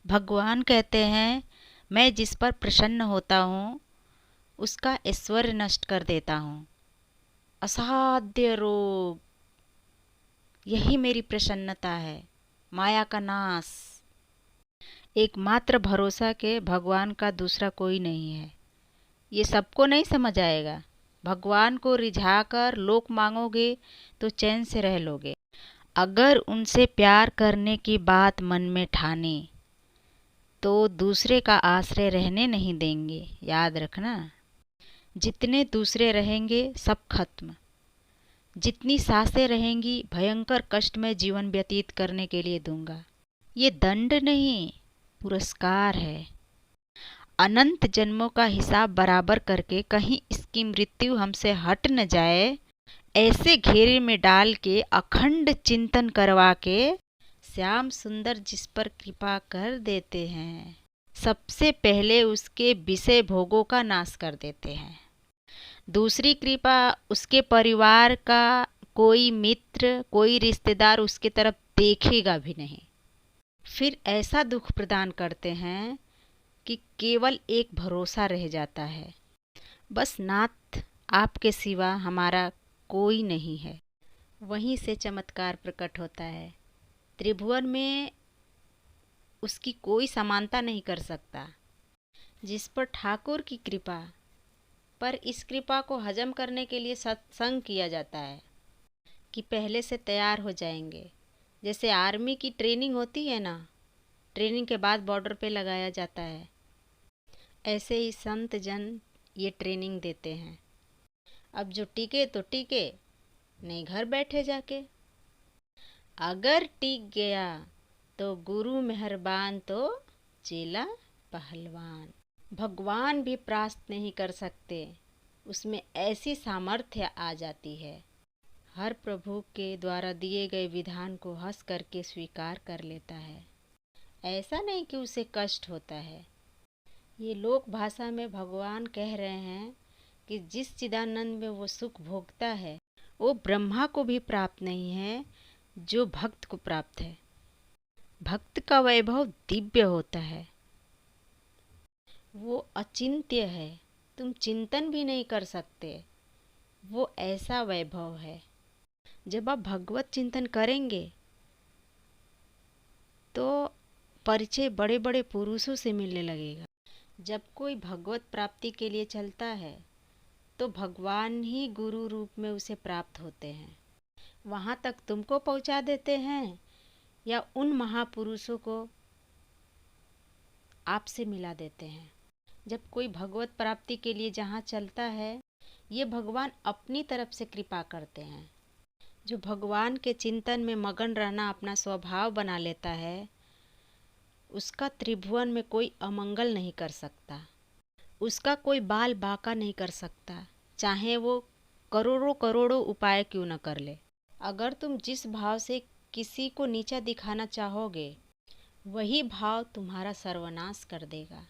भगवान कहते हैं, मैं जिस पर प्रसन्न होता हूँ उसका ऐश्वर्य नष्ट कर देता हूँ। असाध्य रोग, यही मेरी प्रसन्नता है, माया का नाश। एकमात्र भरोसा के भगवान का दूसरा कोई नहीं है। ये सबको नहीं समझ आएगा। भगवान को रिझाकर लोक मांगोगे तो चैन से रह लोगे। अगर उनसे प्यार करने की बात मन में ठाने तो दूसरे का आश्रय रहने नहीं देंगे। याद रखना, जितने दूसरे रहेंगे सब खत्म। जितनी सांसें रहेंगी भयंकर कष्ट में जीवन व्यतीत करने के लिए दूंगा। ये दंड नहीं, पुरस्कार है। अनंत जन्मों का हिसाब बराबर करके कहीं इसकी मृत्यु हमसे हट न जाए, ऐसे घेरे में डाल के अखंड चिंतन करवा के श्याम सुंदर जिस पर कृपा कर देते हैं, सबसे पहले उसके विषय भोगों का नाश कर देते हैं। दूसरी कृपा उसके परिवार का कोई मित्र, कोई रिश्तेदार उसकी तरफ देखेगा भी नहीं। फिर ऐसा दुख प्रदान करते हैं कि केवल एक भरोसा रह जाता है, बस नाथ आपके सिवा हमारा कोई नहीं है। वहीं से चमत्कार प्रकट होता है। त्रिभुवन में उसकी कोई समानता नहीं कर सकता। जिस पर ठाकुर की कृपा, पर इस कृपा को हजम करने के लिए सत्संग किया जाता है कि पहले से तैयार हो जाएंगे। जैसे आर्मी की ट्रेनिंग होती है ना, ट्रेनिंग के बाद बॉर्डर पे लगाया जाता है, ऐसे ही संत जन ये ट्रेनिंग देते हैं। अब जो टिके तो टिके, नहीं घर बैठे जाके। अगर टिक गया तो गुरु मेहरबान तो चेला पहलवान। भगवान भी परास्त नहीं कर सकते, उसमें ऐसी सामर्थ्य आ जाती है। हर प्रभु के द्वारा दिए गए विधान को हंस करके स्वीकार कर लेता है। ऐसा नहीं कि उसे कष्ट होता है। ये लोक भाषा में भगवान कह रहे हैं कि जिस चिदानंद में वो सुख भोगता है वो ब्रह्मा को भी प्राप्त नहीं है जो भक्त को प्राप्त है। भक्त का वैभव दिव्य होता है, वो अचिंत्य है, तुम चिंतन भी नहीं कर सकते। वो ऐसा वैभव है। जब आप भगवत चिंतन करेंगे तो परिचय बड़े बड़े पुरुषों से मिलने लगेगा। जब कोई भगवत प्राप्ति के लिए चलता है तो भगवान ही गुरु रूप में उसे प्राप्त होते हैं। वहाँ तक तुमको पहुँचा देते हैं या उन महापुरुषों को आपसे मिला देते हैं। जब कोई भगवत प्राप्ति के लिए जहाँ चलता है, ये भगवान अपनी तरफ से कृपा करते हैं। जो भगवान के चिंतन में मगन रहना अपना स्वभाव बना लेता है, उसका त्रिभुवन में कोई अमंगल नहीं कर सकता, उसका कोई बाल बाका नहीं कर सकता, चाहे वो करोड़ों करोड़ों उपाय क्यों न कर ले। अगर तुम जिस भाव से किसी को नीचा दिखाना चाहोगे, वही भाव तुम्हारा सर्वनाश कर देगा।